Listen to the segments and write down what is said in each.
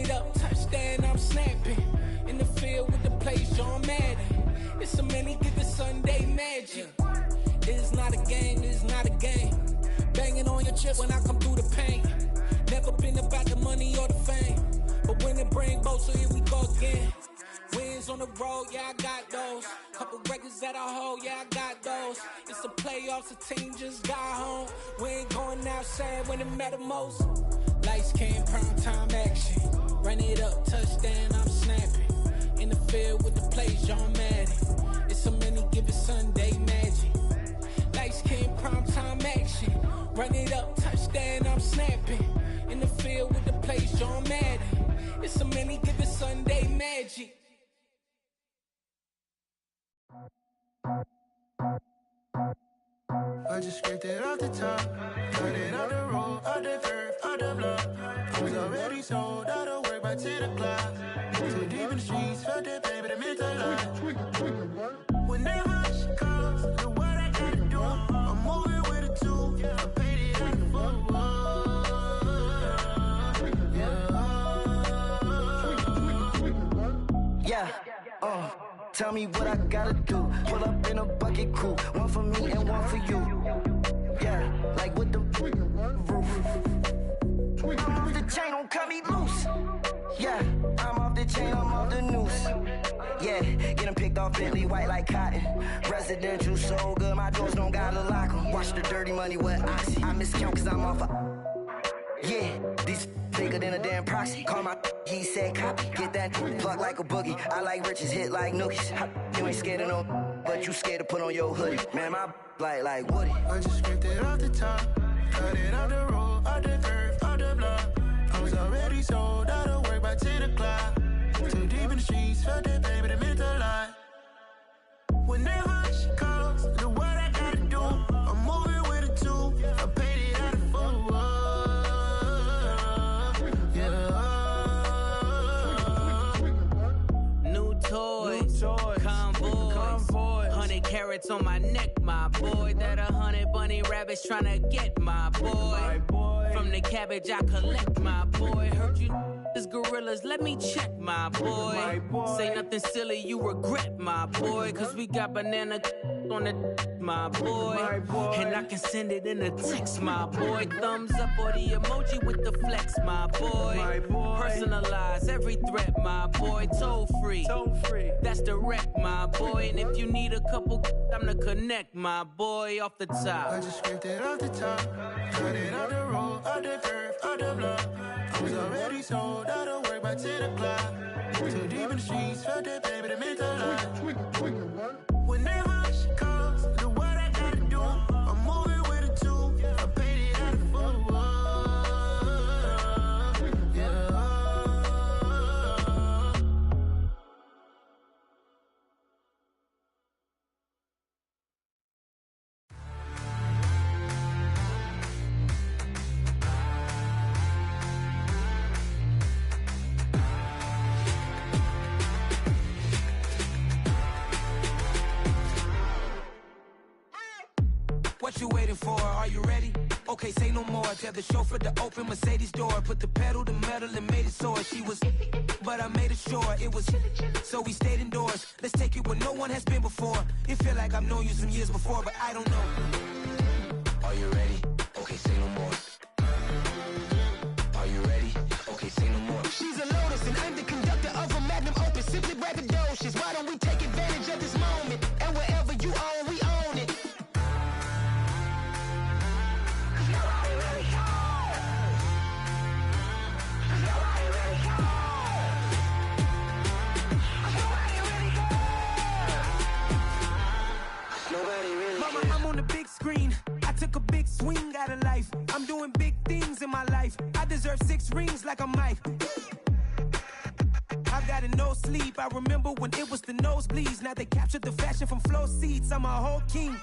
it up, touchdown, I'm snapping. In the field with the plays, John Madden. It's a many, give it Sunday magic. It's not a game, it's not a game. Banging on your chest when I come through the paint. Never been about the money or the fame, but when it bring both, so here we go again. Wins on the road, yeah, I got those. Couple records that I hold, yeah, I got those. It's the playoffs, the team just got home. We ain't going outside when it matter most. Lights came, prime time action. Run it up, touchdown, I'm snapping. In the field with the plays, John Madden. It's a many, give it Sunday magic. Lights came, prime time action. Run it up, touchdown, I'm snapping. In the field with the plays, John Madden. It's a many, give it Sunday magic. I just scraped it off the top, cut it on the road, on the curve, on the block. I was already sold, I don't work by 10 o'clock. Too deep in the streets, felt that baby, the mental lie. Whenever she calls, know what I gotta do. I'm moving with a two, I paid it out the full. Yeah, tell me what I gotta do. Pull up in a bucket crew, one for me and one for you. Yeah, like with the roof. I'm off the chain, don't cut me loose. Yeah, I'm off the chain, I'm off the noose. Yeah, get them picked off Bentley, white like cotton. Residential so good, my doors don't gotta lock them. Watch the dirty money with oxy. I miscount cause I'm off a... Yeah, these bigger than a damn proxy. Call my he said copy. Get that plug like a boogie. I like riches, hit like nookies. You ain't scared of no, but you scared to put on your hoodie. Man, my like Woody. I just scraped it off the top, cut it on the road, on the curve, on the block. I was already sold, I don't work by 10 o'clock. Too deep in the streets, felt that baby, the mental lie. Whenever she calls, know what I gotta do. I'm moving with a two, I paid it out of full. Convoy, 100 carats on my neck, my boy. That 100 bunny rabbits tryna get my boy. From the cabbage I collect, my boy. Heard you is gorillas, let me check, my boy. Say nothing silly, you regret, my boy. Cause we got banana on the my boy. And I can send it in a text, my boy. Thumbs up or the emoji with the flex, my boy. Personalize every threat, my boy. Toll free, that's direct, my boy. And if you need a couple, I'm to connect, my boy, off the top. I just scraped it off the top, cut it on the road, on the curve, on the block. I was already sold, I don't work by 10 o'clock. Too deep in the streets, felt that baby, the mental lie. Whenever she calls, know what I gotta do. I'm moving with a two, I paid it out of full. What you waiting for? Are you ready? Okay, say no more. Tell the chauffeur to open Mercedes door. Put the pedal to metal and made it soar. She was, but I made it sure it was. So we stayed indoors. Let's take it where no one has been before. It feel like I've known you some years before, but I don't know. Are you ready? Okay, say no more. Are you ready? Okay, say no more. She's a lotus and I'm the conductor of a magnum opus. Simply braggadocious. Why don't we take advantage of this moment? And wherever you own, we own it. I'm on the big screen. I took a big swing out of life. I'm doing big things in my life. I deserve 6 rings like a Mike. I've got no sleep. I remember when it was the nosebleeds. Now they captured the fashion from flow seats. I'm a whole king.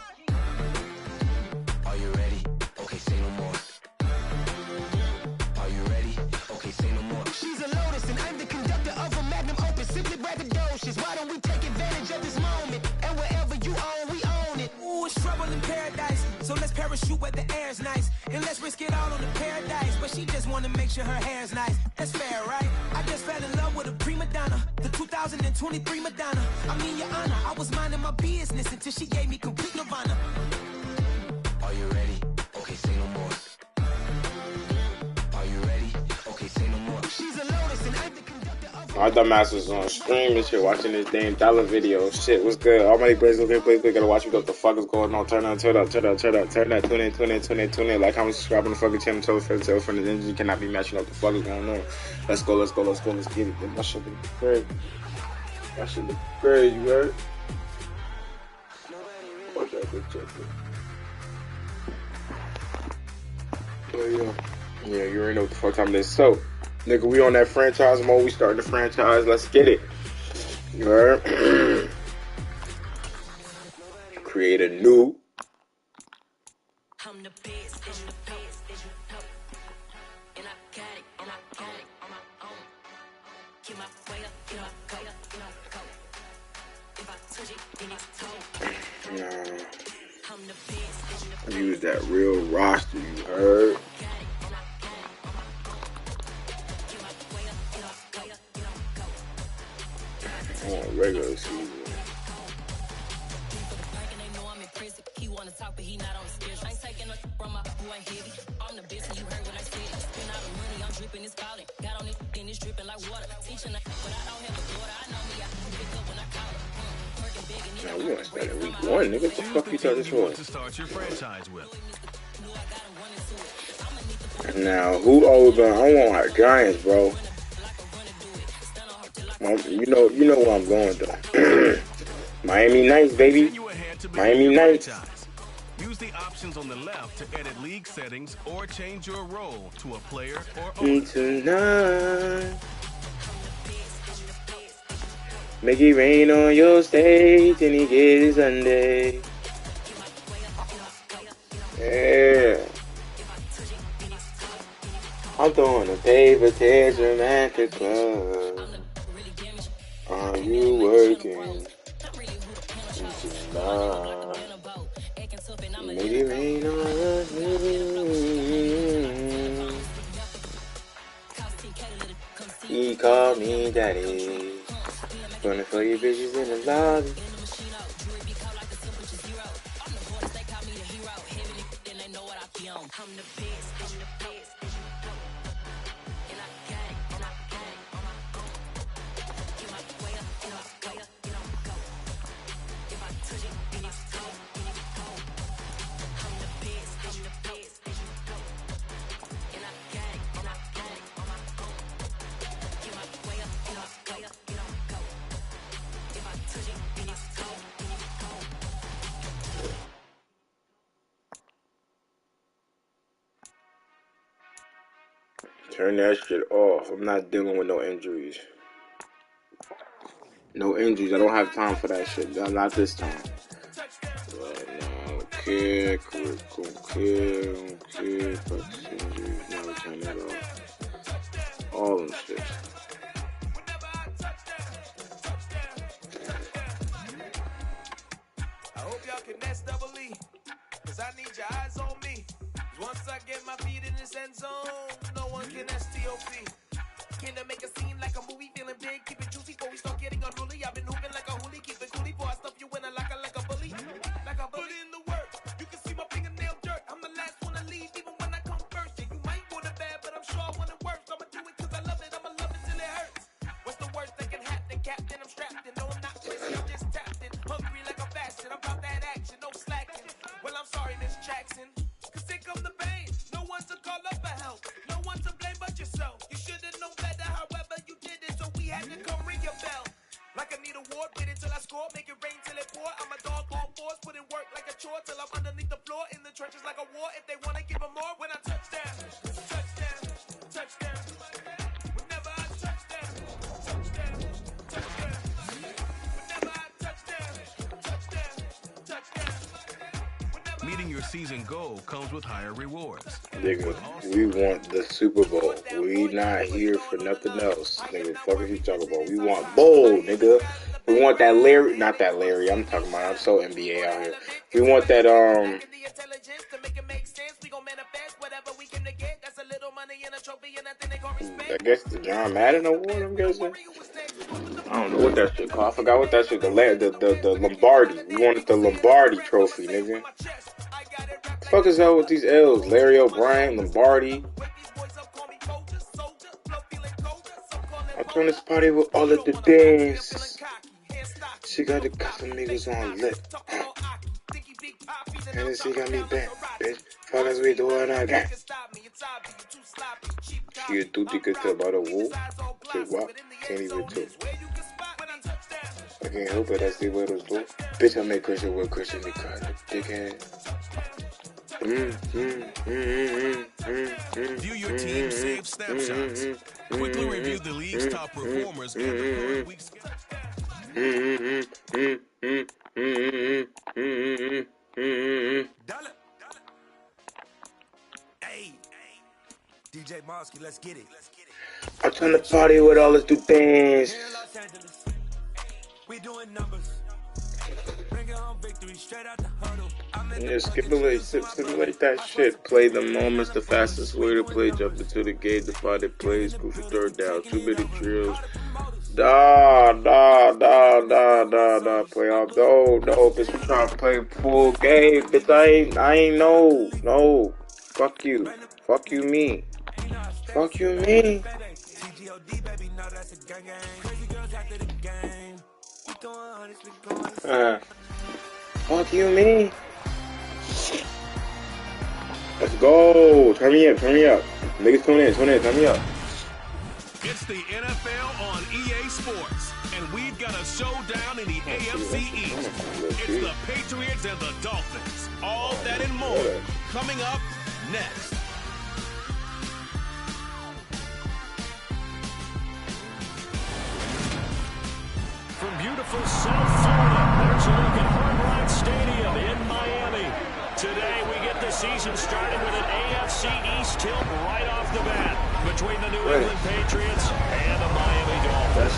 Are you ready? Okay, say no more. Are you ready? Okay, say no more. She's a lotus and I'm the conductor of a magnum opus. Simply braggadocious. Why don't we take advantage of this moment? And wherever you own, we own it. Ooh, it's trouble in paradise. So let's parachute where the air's nice. And let's risk it all on the paradise. But she just wanna make sure her hair's nice. That's fair, right? I just 2023 Madonna. I mean, Your Honor, I was minding my business until she gave me complete nirvana. Are you ready? Okay, say no more. Are you ready? Okay, say no more. She's a lotus and I'm the conductor of My dumbass was on stream and shit, watching this damn dollar video. Shit, what's good? All my brothers looking play, gotta watch what the fuck is going on. Turn up, turn up. Tune in. Like, comment, subscribe on the fucking channel. Tell a friend, the energy cannot be matching up the fuck is going on. Let's go, let's get it. My shit look great. My shit look great, you heard? Watch that bitch up there. Yeah, you already know what the fuck time it is. So, nigga, we on that franchise mode. We starting the franchise. Let's get it. You heard? Create a new. I'm the best, and the best, and you know. And I got it on my own. Get my way up, get my go. If I touch it, then it's cold. I'm the best, and the Use that real roster, you heard? Oh, regular season. He wanna talk, but he not on the schedule. I ain't taking nothing from my boy heavy. I'm the best, and you heard what I said. Spend all the money, I'm dripping, it's falling. Got on it, and it's dripping like water. Teaching but I don't have a daughter. I know me, I can pick up when I call her. Working big, and Now, we want to start at week 1, nigga. What the fuck you thought this was? To start your franchise with. Now, who over? I want our Giants, bro. You know where I'm going, though. Miami Knights, baby. Miami Knights. Use the options on the left to edit league settings or change your role to a player or owner. Tonight, make it rain on your stage and he get it Sunday. Yeah. I'm throwing a paper tantrum at the club. Are you working tonight? Make it rain on us. He called me daddy. Running for you bitches in the lobby. Turn that shit off. I'm not dealing with no injuries. No injuries. I don't have time for that shit. Not this time. Okay. Never turn that off. All them shit. I hope y'all can nest double E, cause I need your eyes on me. Once I get my feet in this end zone, no one can STOP. Can I make a scene like a movie, feeling big, keep it juicy before we start getting unruly. I've been hooping like a hoolie, keep it coolie before I stuff you in a locker like a bully. Like a bully in the work, you can see my fingernail dirt. I'm the last one to leave, even when I come first. Yeah, you might want it bad, but I'm sure I want it worse. I'ma do it cause I love it, I'ma love it till it hurts. What's the worst that can happen, Captain? I'm strapped in, no I'm not pussy, I'm just tapped in. Hungry like a bastard, I'm about that action, no slacking. Well, I'm sorry, Miss Jackson, cause here come the pain. No one to call up for help, no one to blame but yourself. You should've known better, however you did it, so we had to come ring your bell. Like I need a ward, wait until I score, make it rain till it pour. I'm a dog on force, put in work like a chore till I'm underneath the floor, in the trenches like a war. If they wanna give them more, when I touch down, touchdown, touchdown. Whenever I touch down, touchdown, touchdown. Whenever I touchdown, touchdown, touchdown. Meeting your season goal comes with higher rewards. Nigga, we want the Super Bowl. We not here for nothing else. Nigga, fuck is you talking about? We want bowl, nigga. We want that Larry, not that Larry. I'm talking about, I'm so NBA out here. We want that, I guess the John Madden Award, I'm guessing. I don't know what that shit called. I forgot what that shit. The Lombardi. We wanted the Lombardi trophy, nigga. Fuck is hell with these L's? Larry O'Brien, Lombardi. I turn this party with all of the dances. She got the Casamigos on lip. And then she got me bent, bitch. Fuck as we doing again. She a duty could tell about a wolf. Say what? Can't even tell. I can't help it, that's the way those do. Bitch, I make Christian with Christian because of dickhead. View your team save snapshots. Quickly review the league's top performers and the current week's schedule. Hey, DJ Mosky, let's get it. I turn the party with all the two things. Here in Los Angeles, we doing numbers. Bring it home victory straight out the huddle. Yeah, simulate that shit. Play the moments, the fastest way to play. Jump into the gate, divided plays, crucial third down, 2 minute drills. Play off. No, bitch, we trying to play full game. Bitch, I ain't no. Fuck you, me. Fuck you, me. Fuck you, me. Let's go. Turn me up. Niggas tune in, turn me up. It's the NFL on EA Sports, and we've got a showdown in the AFC East. It's the Patriots and the Dolphins. All that and more coming up next. From beautiful South Florida, there's a look at Hard Rock Stadium in Miami. Today we get the season started with an AFC East tilt right off the bat between the New England Patriots and the Miami Dolphins.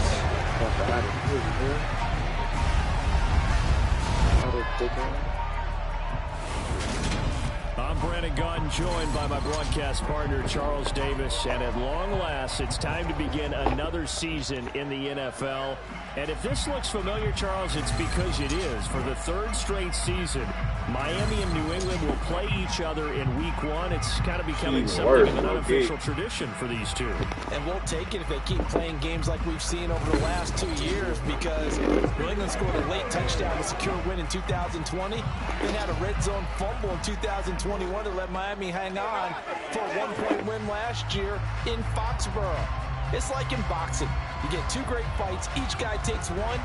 I'm Brandon Gunn, joined by my broadcast partner, Charles Davis. And at long last, it's time to begin another season in the NFL. And if this looks familiar, Charles, it's because it is. For the third straight season, Miami and New England will play each other in week 1. It's kind of becoming something of an unofficial tradition for these two. And we'll take it if they keep playing games like we've seen over the last 2 years, because New England scored a late touchdown to secure a win in 2020, then had a red zone fumble in 2021 to let Miami hang on for a 1-point win last year in Foxborough. It's like in boxing. You get 2 great fights, each guy takes one.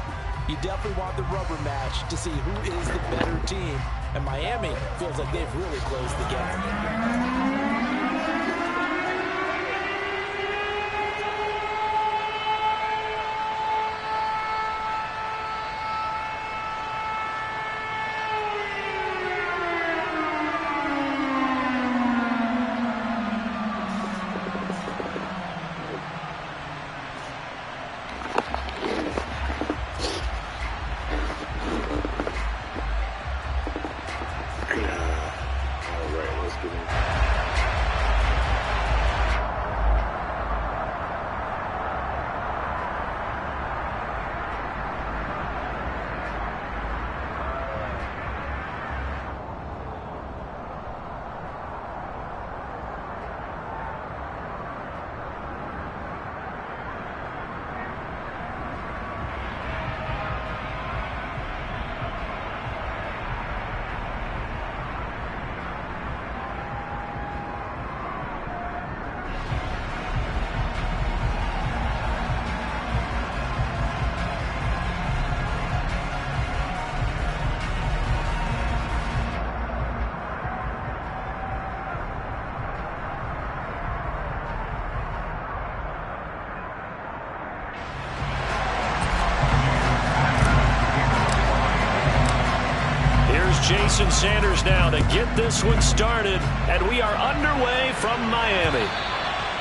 You definitely want the rubber match to see who is the better team. And Miami feels like they've really closed the gap. Jason Sanders now to get this one started, and we are underway from Miami.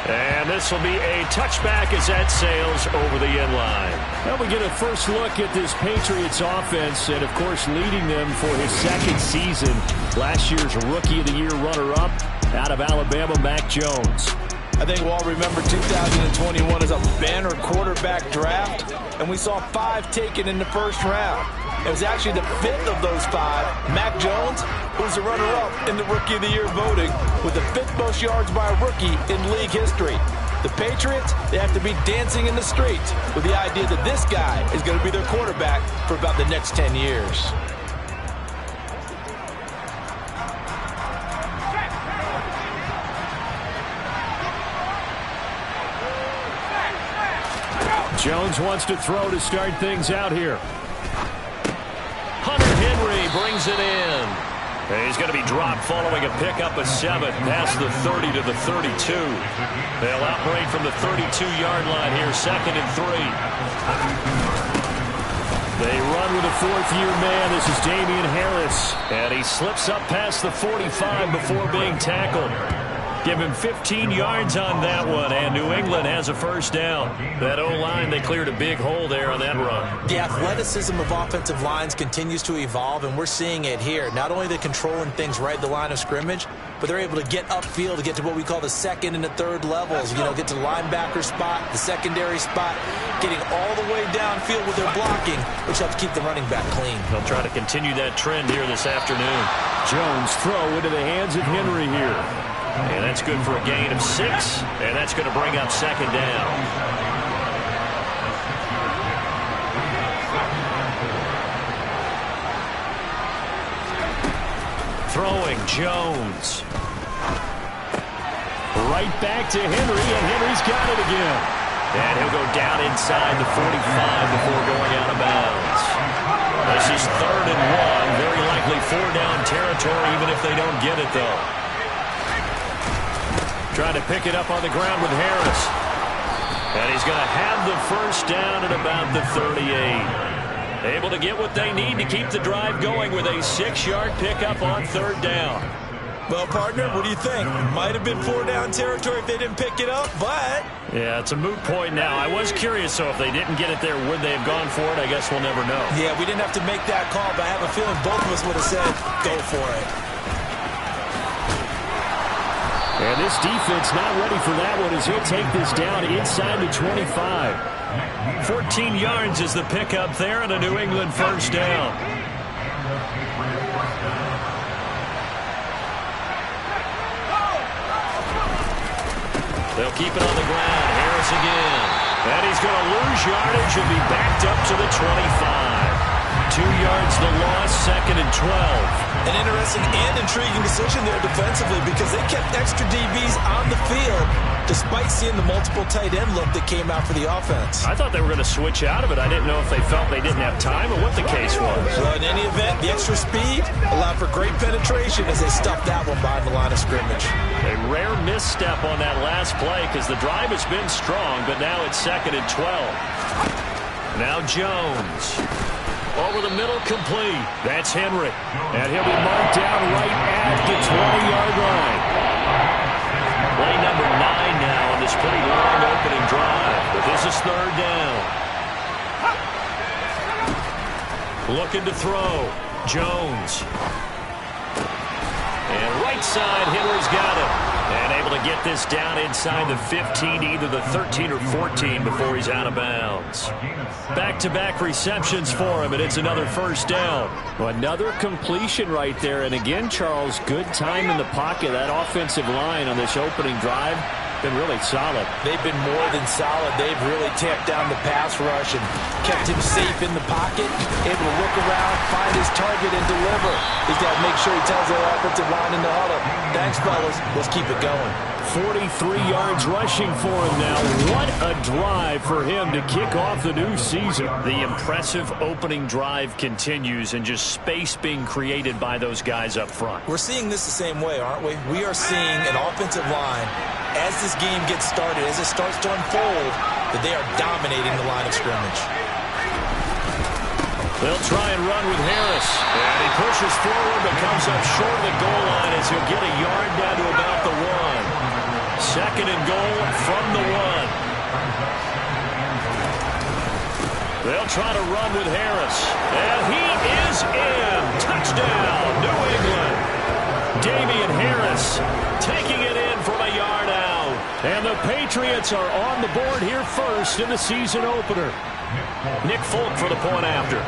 And this will be a touchback as that sails over the end line. Well, we get a first look at this Patriots offense, and of course leading them for his second season, last year's Rookie of the Year runner-up out of Alabama, Mac Jones. I think we'll all remember 2021 as a banner quarterback draft, and we saw 5 taken in the first round. It was actually the 5th of those 5, Mac Jones, who was the runner-up in the Rookie of the Year voting with the 5th most yards by a rookie in league history. The Patriots, they have to be dancing in the streets with the idea that this guy is going to be their quarterback for about the next 10 years. Jones wants to throw to start things out here. Hunter Henry brings it in. He's going to be dropped following a pickup of 7 past the 30 to the 32. They'll outbreak from the 32-yard line here, 2nd and 3. They run with a 4th-year man. This is Damian Harris. And he slips up past the 45 before being tackled. Give him 15 yards on that one, and New England has a first down. That O-line, they cleared a big hole there on that run. The athleticism of offensive lines continues to evolve, and we're seeing it here. Not only are they controlling things right at the line of scrimmage, but they're able to get upfield to get to what we call the 2nd and the 3rd levels. You know, get to the linebacker spot, the secondary spot, getting all the way downfield with their blocking, which helps keep the running back clean. They'll try to continue that trend here this afternoon. Jones throw into the hands of Henry here. And that's good for a gain of 6, and that's going to bring up 2nd down. Throwing Jones. Right back to Henry, and Henry's got it again. And he'll go down inside the 45 before going out of bounds. This is 3rd and 1, very likely 4-down territory, even if they don't get it, though. Trying to pick it up on the ground with Harris. And he's going to have the first down at about the 38. Able to get what they need to keep the drive going with a 6-yard pickup on 3rd down. Well, partner, what do you think? Might have been 4-down territory if they didn't pick it up, but... Yeah, it's a moot point now. I was curious, so if they didn't get it there, would they have gone for it? I guess we'll never know. Yeah, we didn't have to make that call, but I have a feeling both of us would have said, go for it. And this defense not ready for that one as he'll take this down inside the 25. 14 yards is the pickup there and a New England first down. They'll keep it on the ground. Harris again. And he's going to lose yardage and be backed up to the 25. 2 yards the loss, 2nd and 12. An interesting and intriguing decision there defensively because they kept extra DBs on the field despite seeing the multiple tight end look that came out for the offense. I thought they were going to switch out of it. I didn't know if they felt they didn't have time or what the case was. Well, in any event, the extra speed allowed for great penetration as they stuffed that one behind the line of scrimmage. A rare misstep on that last play because the drive has been strong, but now it's 2nd and 12. Now Jones. Over the middle, complete. That's Henry. And he'll be marked down right at the 20-yard line. Play number 9 now on this pretty long opening drive. But this is 3rd down. Looking to throw. Jones. And right side, Henry's got it. And able to get this down inside the 15, either the 13 or 14 before he's out of bounds. Back-to-back receptions for him, and it's another first down. Well, another completion right there. And again, Charles, good time in the pocket. That offensive line on this opening drive been really solid. They've been more than solid. They've really tamped down the pass rush and kept him safe in the pocket, able to look around, find his target, and deliver. He's got to make sure he tells their offensive line in the huddle, thanks, fellas. Let's keep it going. 43 yards rushing for him now. What a drive for him to kick off the new season. The impressive opening drive continues and just space being created by those guys up front. We're seeing this the same way, aren't we? We are seeing an offensive line, as this game gets started, as it starts to unfold, that they are dominating the line of scrimmage. They'll try and run with Harris. And he pushes forward but comes up short of the goal line as he'll get a yard down to about the 1. 2nd and goal from the 1. They'll try to run with Harris. And he is in. Touchdown, New England. Damian Harris taking it in from a yard out. And the Patriots are on the board here first in the season opener. Nick Folk for the point after.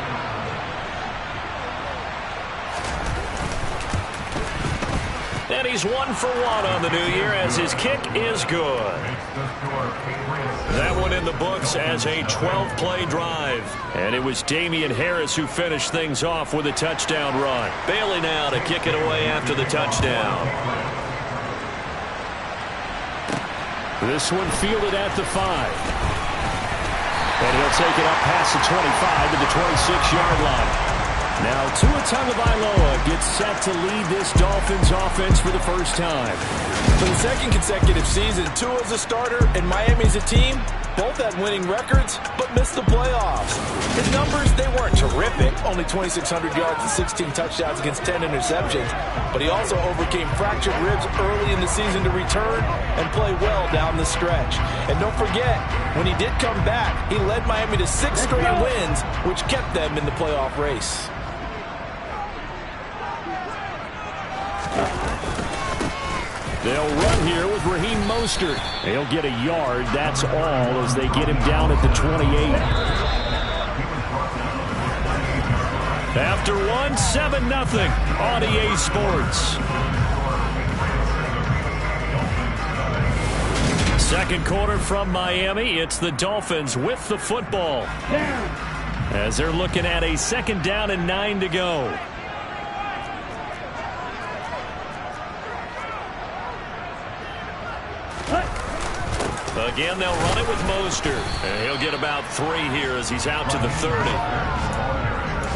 And he's 1 for 1 on the new year as his kick is good. That one in the books as a 12-play drive. And it was Damian Harris who finished things off with a touchdown run. Bailey now to kick it away after the touchdown. This one fielded at the 5. And he'll take it up past the 25 to the 26-yard line. Now Tua Tagovailoa gets set to lead this Dolphins offense for the first time. For the second consecutive season, Tua's a starter and Miami's a team. Both had winning records, but missed the playoffs. His numbers, they weren't terrific. Only 2,600 yards and 16 touchdowns against 10 interceptions. But he also overcame fractured ribs early in the season to return and play well down the stretch. And don't forget, when he did come back, he led Miami to 6 straight wins, which kept them in the playoff race. They'll run here with Raheem Mostert. They'll get a yard, that's all, as they get him down at the 28. After one, 7-0 on EA Sports. Second quarter from Miami. It's the Dolphins with the football, as they're looking at a 2nd down and 9 to go. Again, they'll run it with Mostert. And he'll get about 3 here as he's out to the 30.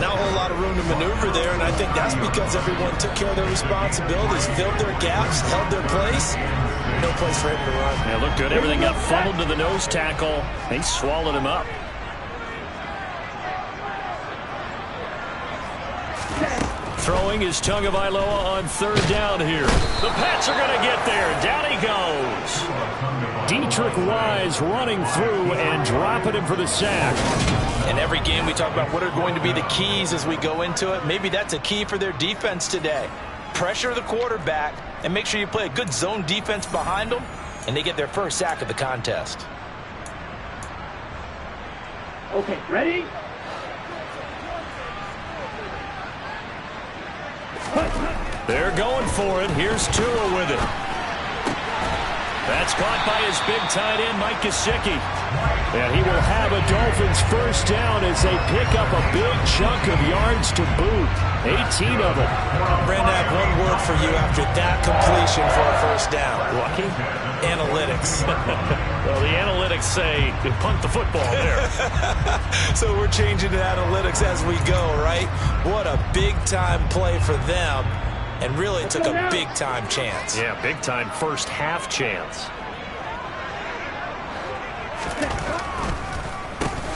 Not a whole lot of room to maneuver there, and I think that's because everyone took care of their responsibilities, filled their gaps, held their place. No place for him to run. Yeah, looked good. Everything got funneled to the nose tackle. They swallowed him up. Throwing is Tagovailoa on 3rd down here. The Pats are going to get there. Down he goes. Dietrich Wise running through and dropping him for the sack. In every game we talk about what are going to be the keys as we go into it. Maybe that's a key for their defense today. Pressure the quarterback and make sure you play a good zone defense behind them, and they get their first sack of the contest. Okay, ready? They're going for it. Here's Tua with it. That's caught by his big tight end, Mike Gesicki. And he will have a Dolphins first down as they pick up a big chunk of yards to boot. 18 of them. Brandon, I have one word for you after that completion for a first down. Lucky? Analytics. Well, the analytics say punt the football there. So we're changing to analytics as we go, right? What a big-time play for them. And really took a big-time chance. Yeah, big-time first half chance.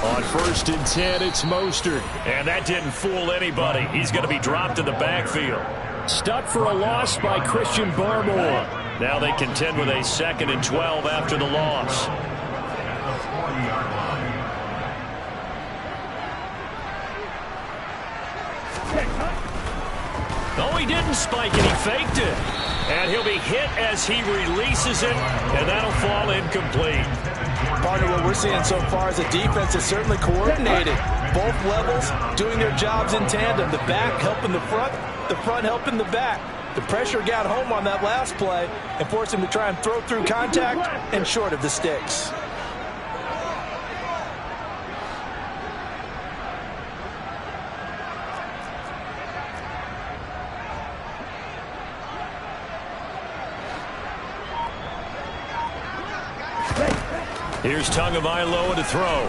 On 1st and 10, it's Mostert. And that didn't fool anybody. He's going to be dropped in the backfield. Stuck for a loss by Christian Barmore. Now they contend with a 2nd and 12 after the loss. No, he didn't spike it. He faked it. And he'll be hit as he releases it, and that'll fall incomplete. Partner, what we're seeing so far is a defense that's certainly coordinated. Both levels doing their jobs in tandem. The back helping the front helping the back. The pressure got home on that last play and forced him to try and throw through contact and short of the sticks. Here's Tagovailoa to throw.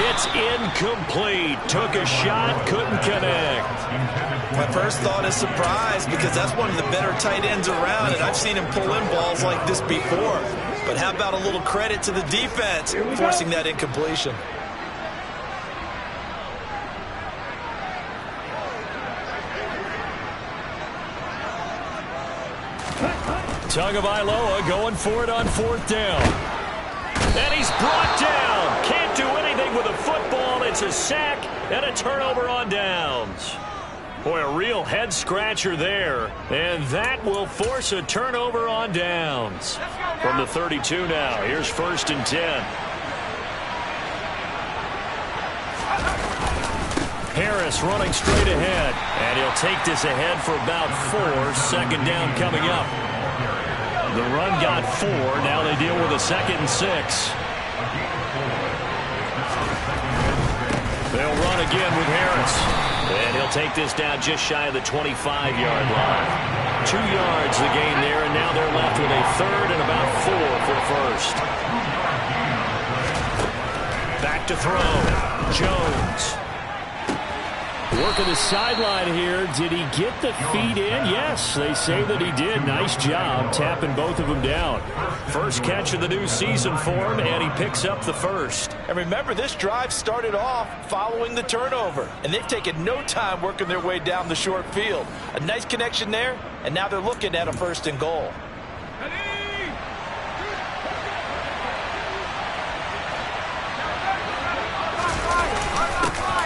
It's incomplete. Took a shot, couldn't connect. My first thought is surprise because that's one of the better tight ends around, and I've seen him pull in balls like this before. But how about a little credit to the defense forcing that incompletion? Tagovailoa going for it on 4th down. And he's brought down. Can't do anything with a football. It's a sack and a turnover on downs. Boy, a real head-scratcher there. And that will force a turnover on downs. From the 32 now, here's 1st and 10. Harris running straight ahead. And he'll take this ahead for about 4. 2nd down coming up. The run got 4. Now they deal with a 2nd and 6. They'll run again with Harris. And he'll take this down just shy of the 25-yard line. 2 yards the gain there, and now they're left with a 3rd and about 4 for 1st. Back to throw. Jones. Working the sideline here. Did he get the feet in? Yes, they say that he did. Nice job tapping both of them down. First catch of the new season for him, and he picks up the 1st. And remember, this drive started off following the turnover, and they've taken no time working their way down the short field. A nice connection there, and now they're looking at a 1st and goal.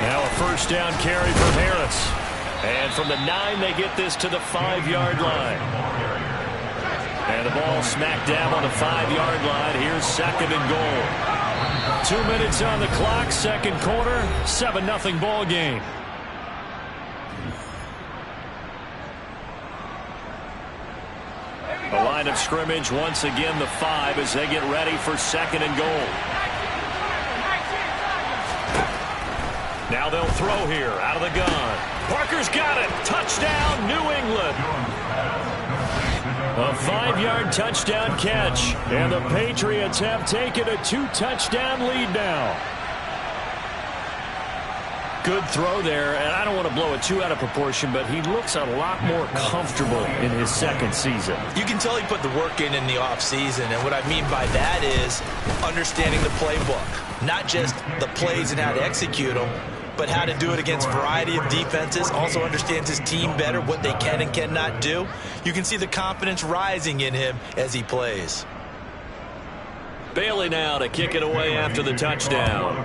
Now a 1st down carry from Harris. And from the 9, they get this to the 5-yard line. And the ball smack dab on the 5-yard line. Here's 2nd and goal. 2 minutes on the clock, 2nd quarter, 7-0 ball game. The line of scrimmage once again the 5 as they get ready for 2nd and goal. Now they'll throw here out of the gun. Parker's got it. Touchdown, New England. A 5-yard touchdown catch. And the Patriots have taken a 2-touchdown lead now. Good throw there, and I don't want to blow it too out of proportion, but he looks a lot more comfortable in his 2nd season. You can tell he put the work in the offseason, and what I mean by that is understanding the playbook. Not just the plays and how to execute them, but how to do it against a variety of defenses. Also understands his team better, what they can and cannot do. You can see the confidence rising in him as he plays. Bailey now to kick it away after the touchdown.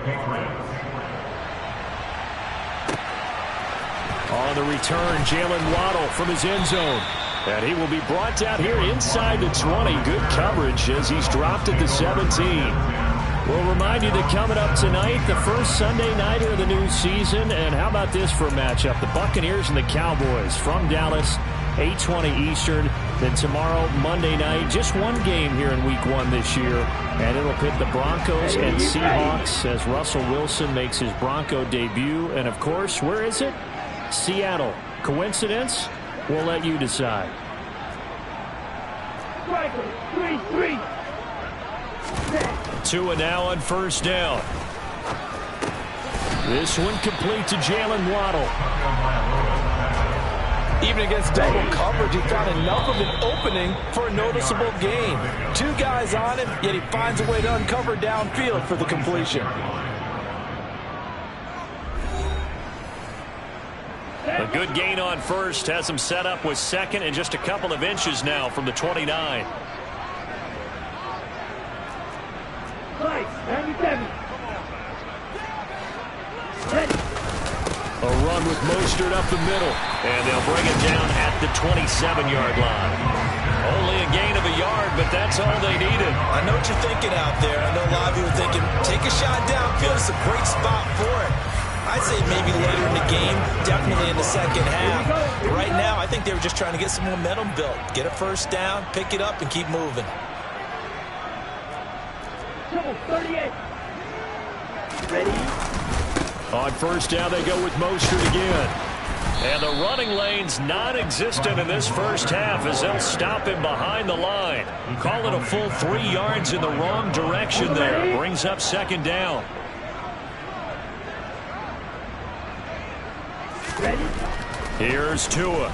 On the return, Jalen Waddle from his end zone. And he will be brought down here inside the 20. Good coverage as he's dropped at the 17. We'll remind you that coming up tonight, the first Sunday nighter of the new season. And how about this for a matchup? The Buccaneers and the Cowboys from Dallas, 8:20 Eastern. Then tomorrow, Monday night, just one game here in Week 1 this year. And it'll pit the Broncos and Seahawks as Russell Wilson makes his Bronco debut. And, of course, where is it? Seattle. Coincidence? We'll let you decide. Tua now on 1st down. This one complete to Jalen Waddle. Even against double coverage, he found enough of an opening for a noticeable gain. 2 guys on him, yet he finds a way to uncover downfield for the completion. A good gain on 1st has him set up with 2nd and just a couple of inches now from the 29. A run with Mostert up the middle, and they'll bring it down at the 27-yard line. Only a gain of a yard, but that's all they needed. I know what you're thinking out there. I know a lot of you are thinking, take a shot downfield. It's a great spot for it. I'd say maybe later in the game, definitely in the 2nd half. But right now, I think they were just trying to get some momentum built. Get a 1st down, pick it up, and keep moving. 38. Ready? On 1st down, they go with Mostert again. And the running lane's non-existent in this 1st half as they'll stop him behind the line. Call it a full 3 yards in the wrong direction there. Brings up 2nd down. Ready? Here's Tua.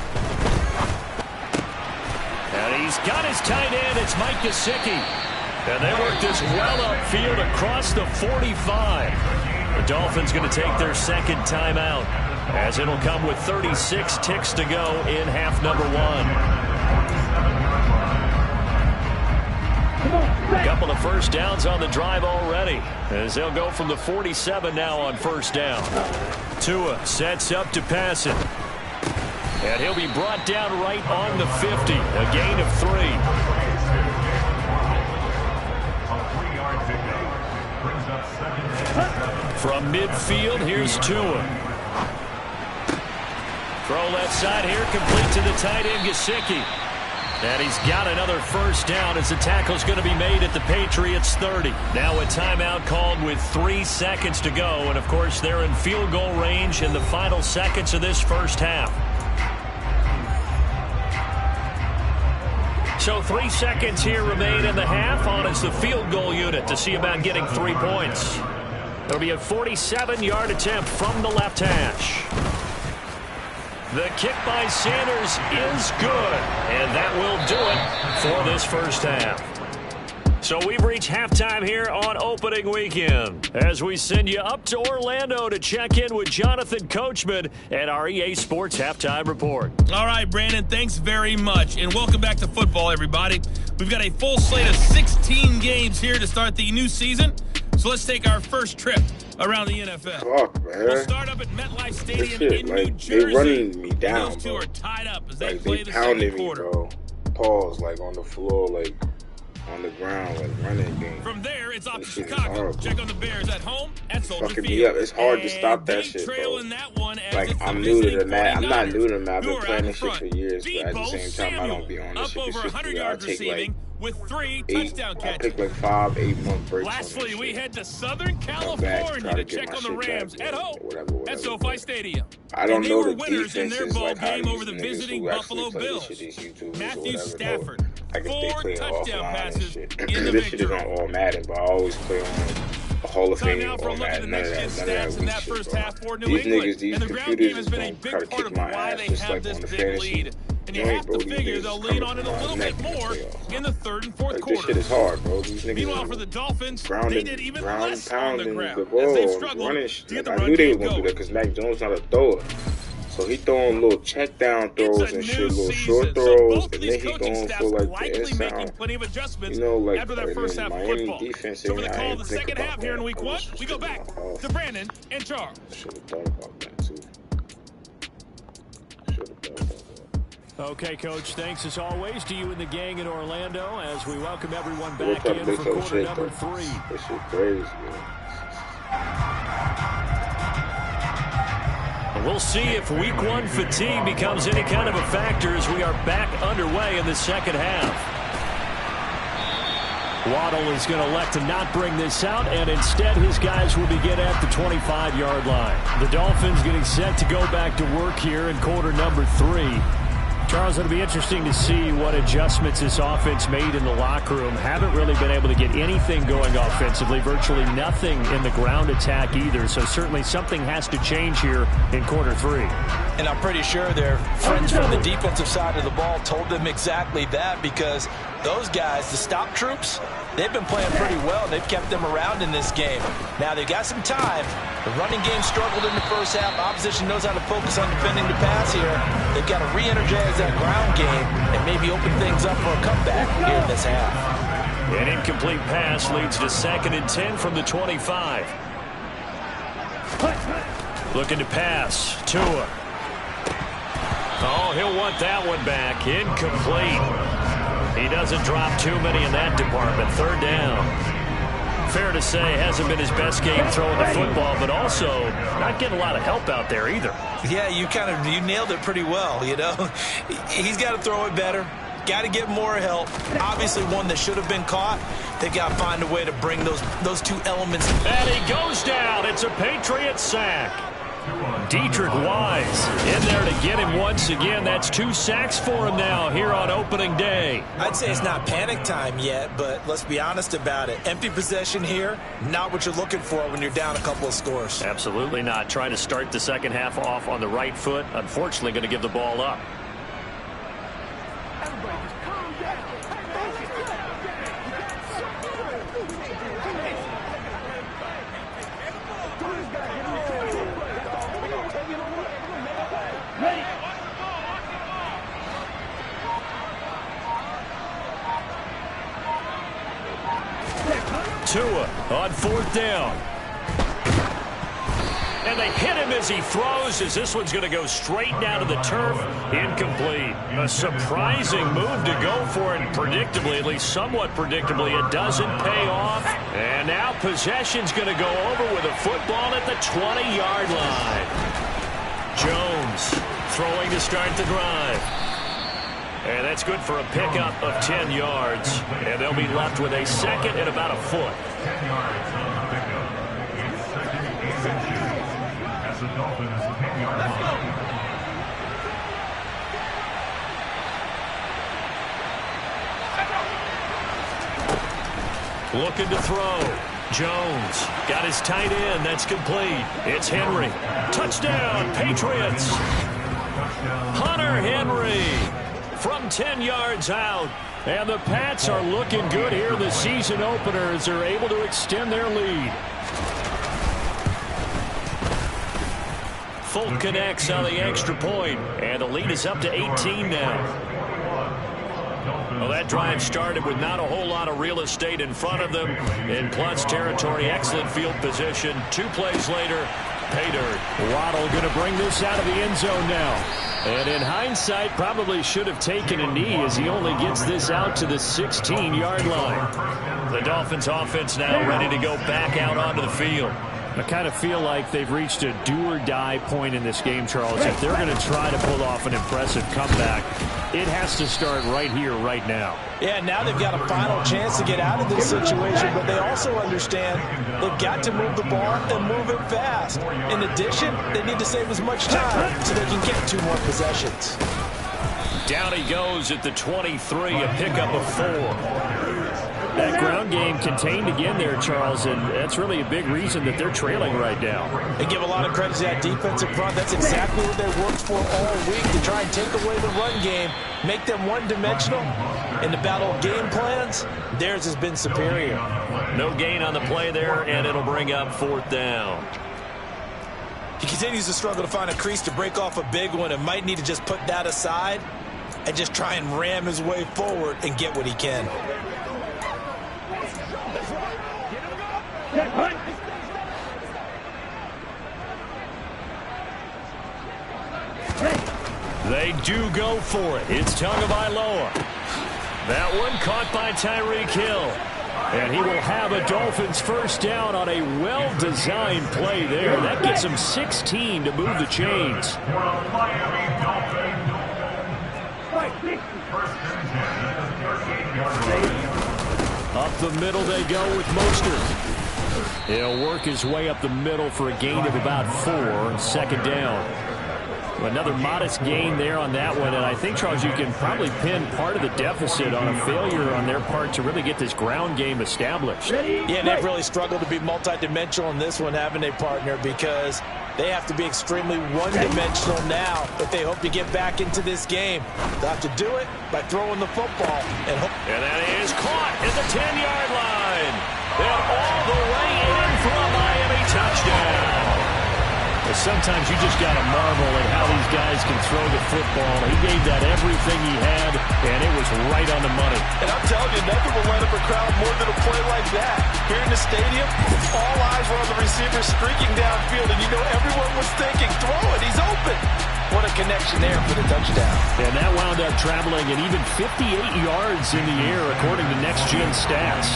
And he's got his tight end. It's Mike Gesicki. And they work this well upfield across the 45. The Dolphins going to take their 2nd timeout as it'll come with 36 ticks to go in half number 1. A couple of 1st downs on the drive already as they'll go from the 47 now on 1st down. Tua sets up to pass it. And he'll be brought down right on the 50. A gain of 3. From midfield, here's Tua. Throw left side here, complete to the tight end, Gesicki. And he's got another first down as the tackle's going to be made at the Patriots' 30. Now a timeout called with 3 seconds to go. And, of course, they're in field goal range in the final seconds of this first half. So 3 seconds here remain in the half on as the field goal unit to see about getting 3 points. It'll be a 47-yard attempt from the left hash. The kick by Sanders is good, and that will do it for this first half. So we've reached halftime here on opening weekend as we send you up to Orlando to check in with Jonathan Coachman and our EA Sports Halftime Report. All right, Brandon, thanks very much, and welcome back to football, everybody. We've got a full slate of 16 games here to start the new season, so let's take our first trip around the NFL. Fuck, man. We'll start up at MetLife Stadium in New like, Jersey. They running me down, Those two bro. are tied up as they Like, play they the pounding second me, quarter. bro. Pause, like, on the floor, like, on the ground, like, running game. From there, it's off to This shit is Chicago. horrible. Check on the Bears at home at Soldier Fucking Field. me up. It's hard to And stop that they shit, trail bro. in that one as Like, it's the I'm new to the visiting mat. I'm not 49ers new to the mat. I've who been are playing out this shit for front. years, but at the Deebo same time, I don't be on this up shit over 100 consistently. I yards take, receiving like, with 3 I touchdown catches. pick, like, 5-8 month breaks. Lastly, we head to Southern back, California try to to get check my on the shit Rams back, at man, home whatever, at SoFi Stadium. I don't And they know were the winners in their defenses, ball like how game these over the niggas visiting who actually Buffalo play this Bills. shit, these YouTubers Matthew or whatever, Stafford, know. Like if they 4 play touchdown offline and passes shit. in the This shit is victory. on all Madden, but I always play on a Hall of Time Fame now for a all look at the Madden. None of next that, gen none of stats that in weak that shit, first bro. half for New These England. niggas, these And the ground game has computers been a don't try big to part kick of my why ass they just have like this on the big fantasy lead. And you joint, have bro. to These figure niggas they'll is lean coming on it from a my little neck bit in the more playoffs. in the third and fourth Like, this shit quarter. is hard, bro. These niggas Meanwhile, is for the Dolphins, they grounded, did even ground less on the pounding ground the as ball, they struggled running. to get Like, the I run knew they game was gonna do going. that because Mac Jones not a thrower. So he throwing little check down throws and shit, little short throws, and then he going for like the likely making inside. plenty of adjustments You know, like after their first half of Miami football. defense. So for the I call of ain't the think second about half here in that. week I one, was we go back to Brandon and Charles. Should have thought about that too. Should have thought about that. Okay, Coach, thanks as always to you and the gang in Orlando as we welcome everyone We'll back try to in play for some quarter shit, number though. 3. This shit crazy, man. We'll see if week 1 fatigue becomes any kind of a factor as we are back underway in the second half. Waddle is going to elect to not bring this out, and instead his guys will begin at the 25-yard line. The Dolphins getting set to go back to work here in quarter number 3. Charles, it'll be interesting to see what adjustments this offense made in the locker room. Haven't really been able to get anything going offensively, virtually nothing in the ground attack either. So certainly something has to change here in quarter 3. And I'm pretty sure their friends from the defensive side of the ball told them exactly that, because those guys, the stop troops, they've been playing pretty well. They've kept them around in this game. Now they've got some time. The running game struggled in the first half. Opposition knows how to focus on defending the pass here. They've got to re-energize that ground game and maybe open things up for a comeback here in this half. An incomplete pass leads to 2nd and 10 from the 25. Looking to pass. Tua. Oh, he'll want that one back. Incomplete. He doesn't drop too many in that department. 3rd down. Fair to say, hasn't been his best game throwing the football, but also not getting a lot of help out there either. Yeah, you nailed it pretty well, you know. He's got to throw it better. Got to get more help. Obviously one that should have been caught. They got to find a way to bring those two elements. And he goes down. It's a Patriot sack. Dietrich Wise in there to get him once again. That's 2 sacks for him now here on opening day. I'd say it's not panic time yet, but let's be honest about it. Empty possession here, not what you're looking for when you're down a couple of scores. Absolutely not. Trying to start the second half off on the right foot. Unfortunately, going to give the ball up. Tua on 4th down. And they hit him as he throws, as this one's going to go straight down to the turf. Incomplete. A surprising move to go for it, and predictably, at least somewhat predictably, it doesn't pay off. And now possession's going to go over with a football at the 20-yard line. Jones throwing to start the drive. And that's good for a pickup of 10 yards. And they'll be left with a second and about a foot. 10 yards on the pickup. It's second and 8 as the Dolphins 10-yard line. Looking to throw. Jones got his tight end. That's complete. It's Henry. Touchdown, Patriots. Hunter Henry from 10 yards out. And the Pats are looking good here in the season opener as they're able to extend their lead. Folk connects on the extra point, and the lead is up to 18 now. Well, that drive started with not a whole lot of real estate in front of them. In plus territory, excellent field position. 2 plays later, pay dirt. Waddle going to bring this out of the end zone now. And in hindsight, probably should have taken a knee as he only gets this out to the 16-yard line. The Dolphins offense now ready to go back out onto the field. I kind of feel like they've reached a do-or-die point in this game, Charles. If they're going to try to pull off an impressive comeback, it has to start right here, right now. Yeah, now they've got a final chance to get out of this situation, but they also understand they've got to move the ball and move it fast. In addition, they need to save as much time so they can get 2 more possessions. Down he goes at the 23, a pickup of 4. That ground game contained again there, Charles, and that's really a big reason that they're trailing right now. They give a lot of credit to that defensive front. That's exactly what they worked for all week, to try and take away the run game, make them one-dimensional. In the battle of game plans, theirs has been superior. No gain on the play there, and it'll bring up 4th down. He continues to struggle to find a crease to break off a big one and might need to just put that aside and just try and ram his way forward and get what he can. They do go for it. It's Tagovailoa. That one caught by Tyreek Hill. And he will have a Dolphins first down on a well-designed play there. That gets him 16 to move the chains. Up the middle they go with Mostert. He'll work his way up the middle for a gain of about 4, 2nd down. Another modest gain there on that one, and I think, Charles, you can probably pin part of the deficit on a failure on their part to really get this ground game established. Yeah, they've really struggled to be multidimensional in this one, haven't they, partner, because they have to be extremely one-dimensional now if they hope to get back into this game. They'll have to do it by throwing the football. And that is caught at the 10-yard line. And all the way in for a Miami touchdown. Sometimes you just got to marvel at how these guys can throw the football. He gave that everything he had, and it was right on the money. And I'm telling you, nothing will light up a crowd more than a play like that. Here in the stadium, all eyes were on the receiver streaking downfield, and you know everyone was thinking, throw it, he's open. What a connection there for the touchdown. And that wound up traveling an even 58 yards in the air, according to Next Gen Stats.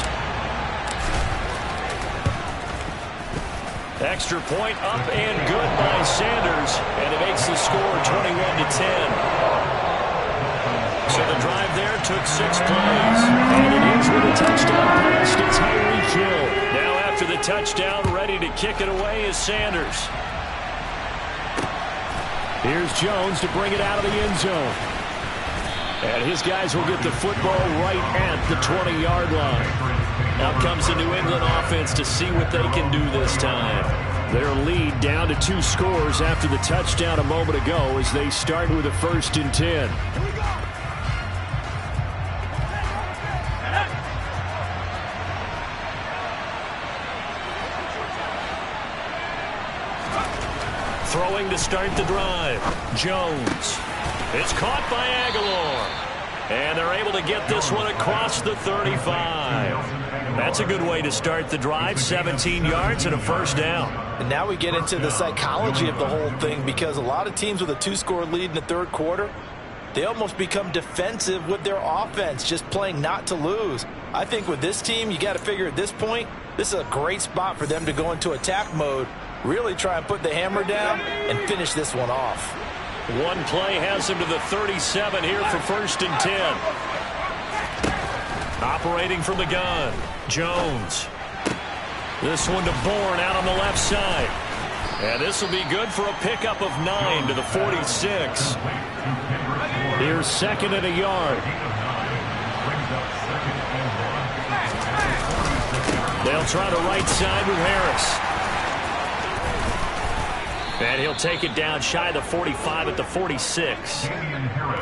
Extra point up and good by Sanders, and it makes the score 21-10. So the drive there took 6 plays, and it ends with a touchdown pass to Tyreek Hill. Now after the touchdown, ready to kick it away is Sanders. Here's Jones to bring it out of the end zone. And his guys will get the football right at the 20-yard line. Now comes the New England offense to see what they can do this time. Their lead down to 2 scores after the touchdown a moment ago as they start with a 1st and 10. Throwing to start the drive. Jones. It's caught by Aguilar. And they're able to get this one across the 35. That's a good way to start the drive. 17 yards and a first down. And now we get into the psychology of the whole thing, because a lot of teams with a 2-score lead in the third quarter, they almost become defensive with their offense, just playing not to lose. I think with this team, you got to figure at this point, this is a great spot for them to go into attack mode, really try and put the hammer down and finish this one off. One play has him to the 37 here for 1st and 10. Operating from the gun, Jones. This one to Bourne out on the left side. And this will be good for a pickup of 9 to the 46. Here's 2nd and a yard. They'll try the right side with Harris. And he'll take it down shy of the 45 at the 46.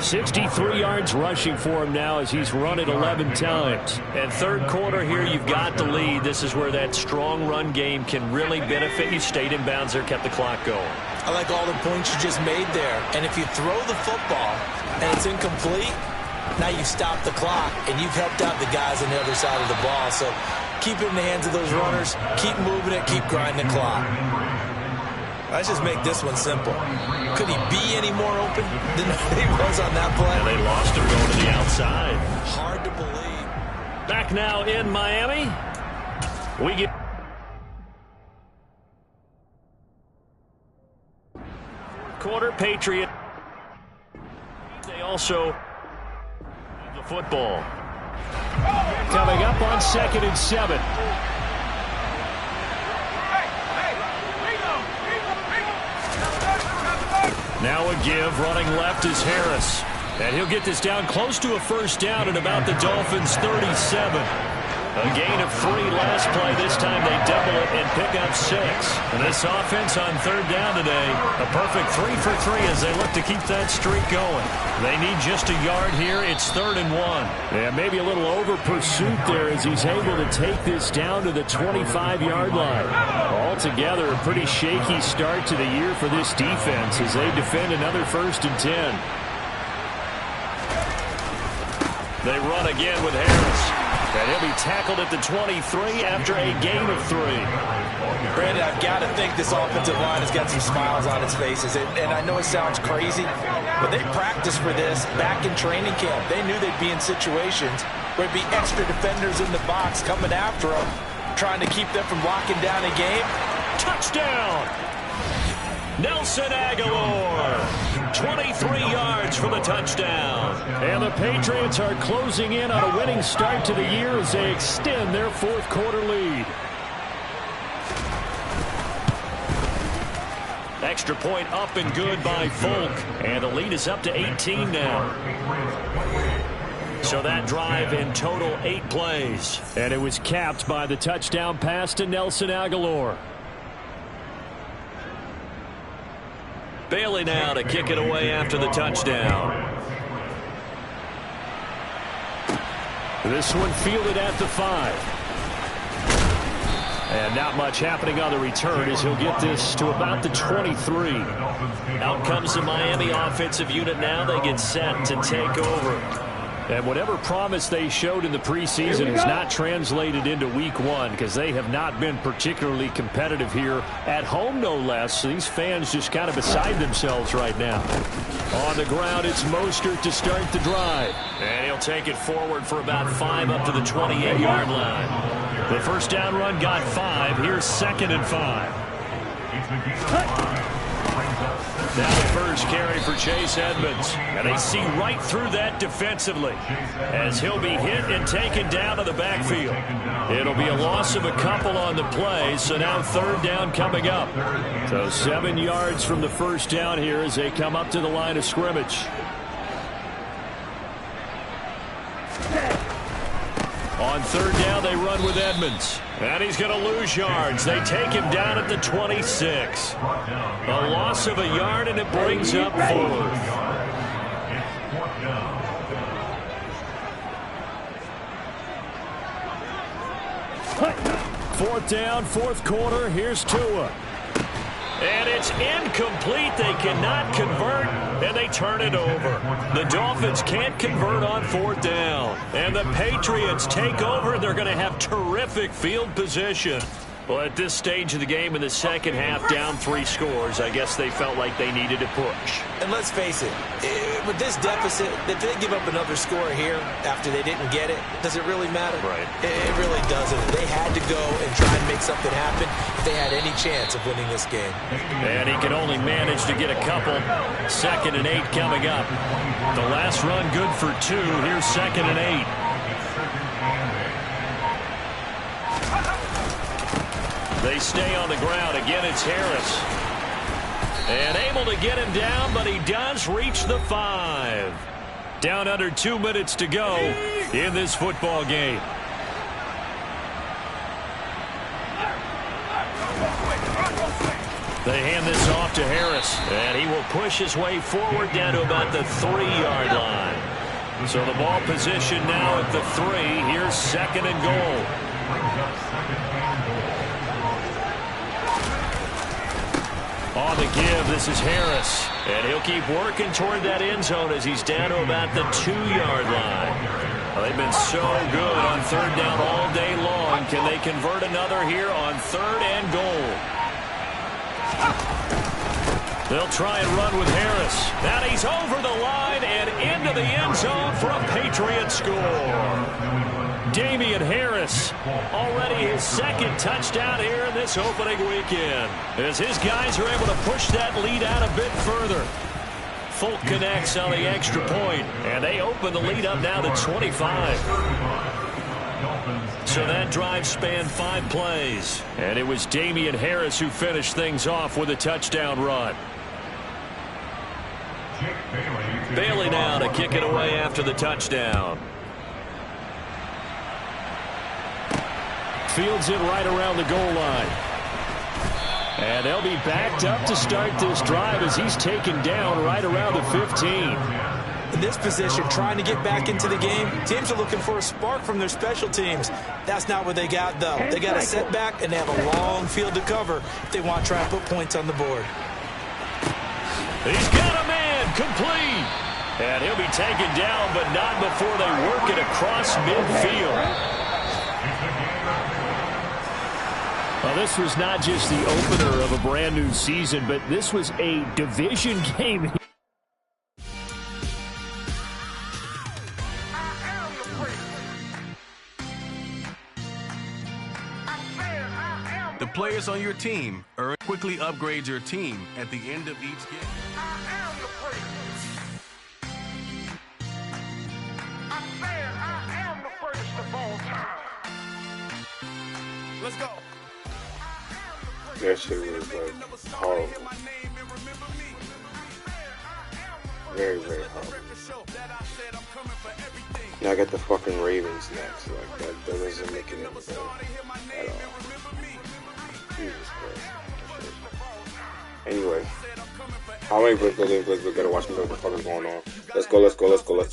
63 yards rushing for him now as he's run it 11 times. And third quarter here, you've got the lead. This is where that strong run game can really benefit you. Stayed in bounds there, kept the clock going. I like all the points you just made there. And if you throw the football and it's incomplete, now you stop the clock and you've helped out the guys on the other side of the ball. So keep it in the hands of those runners. Keep moving it. Keep grinding the clock. Let's just make this one simple. Could he be any more open than he was on that play? And they lost him going to the outside. Hard to believe. Back now in Miami. We get quarter Patriot. They also have the football. Coming up on 2nd and 7. Now a give, running left is Harris. And he'll get this down close to a first down at about the Dolphins' 37. A gain of 3 last play. This time they double it and pick up 6. And this offense on third down today, a perfect 3 for 3 as they look to keep that streak going. They need just a yard here. It's 3rd and 1. Yeah, maybe a little over pursuit there as he's able to take this down to the 25-yard line. Altogether, a pretty shaky start to the year for this defense as they defend another 1st and 10. They run again with Harris. And he'll be tackled at the 23 after a gain of 3. Brandon, I've got to think this offensive line has got some smiles on its faces. And I know it sounds crazy, but they practiced for this back in training camp. They knew they'd be in situations where there'd be extra defenders in the box coming after them, trying to keep them from locking down a game. Touchdown! Nelson Aguilar, 23 yards for the touchdown. And the Patriots are closing in on a winning start to the year as they extend their 4th quarter lead. Extra point up and good by Folk. And the lead is up to 18 now. So that drive in total 8 plays. And it was capped by the touchdown pass to Nelson Aguilar. Bailey now to kick it away after the touchdown. This one fielded at the 5. And not much happening on the return as he'll get this to about the 23. Out comes the Miami offensive unit now. They get set to take over. And whatever promise they showed in the preseason has not translated into week 1 because they have not been particularly competitive here at home, no less. So these fans just kind of beside themselves right now. On the ground, it's Mostert to start the drive. And he'll take it forward for about 5 up to the 28-yard line. The first down run got 5. Here's 2nd and 5. Now the first carry for Chase Edmonds. And they see right through that defensively as he'll be hit and taken down to the backfield. It'll be a loss of a couple on the play, so now 3rd down coming up. So 7 yards from the first down here as they come up to the line of scrimmage. On 3rd down, they run with Edmonds. And he's going to lose yards. They take him down at the 26. A loss of a yard, and it brings up 4th. Fourth down, 4th quarter. Here's Tua. And it's incomplete. They cannot convert, and they turn it over. The Dolphins can't convert on 4th down. And the Patriots take over. They're going to have terrific field position. Well, at this stage of the game in the second half, down 3 scores, I guess they felt like they needed to push. And let's face it, with this deficit, if they give up another score here after they didn't get it, does it really matter? Right. It really doesn't. They had to go and try and make something happen if they had any chance of winning this game. And he can only manage to get a couple. 2nd and 8 coming up. The last run good for 2. Here's 2nd and 8. They stay on the ground. Again, it's Harris. And able to get him down, but he does reach the 5. Down under 2 minutes to go in this football game. They hand this off to Harris, and he will push his way forward down to about the 3-yard line. So the ball position now at the 3. Here's 2nd and goal. On the give, this is Harris. And he'll keep working toward that end zone as he's down to about the 2-yard line. Well, they've been so good on 3rd down all day long. Can they convert another here on 3rd and goal? They'll try and run with Harris. And he's over the line and into the end zone for a Patriot score. Damian Harris, already his 2nd touchdown here in this opening weekend, as his guys are able to push that lead out a bit further. Folk connects on the extra point, and they open the lead up now to 25. So that drive spanned 5 plays, and it was Damian Harris who finished things off with a touchdown run. Bailey now to kick it away after the touchdown. Fields it right around the goal line. And they'll be backed up to start this drive as he's taken down right around the 15. In this position, trying to get back into the game, teams are looking for a spark from their special teams. That's not what they got, though. They got a setback, and they have a long field to cover if they want to try and put points on the board. He's got a man, complete. And he'll be taken down, but not before they work it across midfield. Well, this was not just the opener of a brand new season, but this was a division game. The players on your team quickly upgrade your team at the end of each game. Let's go. That shit was like horrible. Very, very horrible. Now I got the fucking Ravens next. Like that doesn't make it any better at all. Jesus Christ. Anyway, how many we gotta watch me know what the fuck is going on. Let's go, let's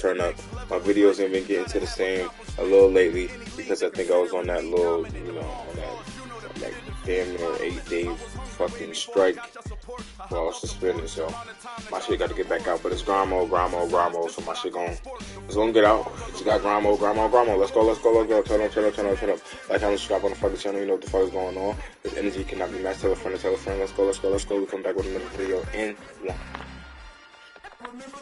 turn up. My videos ain't been getting to the same a little lately because I think I was on that little, on that like damn near 8-day fucking strike while I was suspended, so my shit got to get back out. But it's grind mode, so my shit it's gonna get out. It's got grind mode. Let's go. Turn up. Like, how to subscribe on the fucking channel. You know what the fuck is going on. This energy cannot be matched. Tell a friend. Let's go. We come back with another video in 1.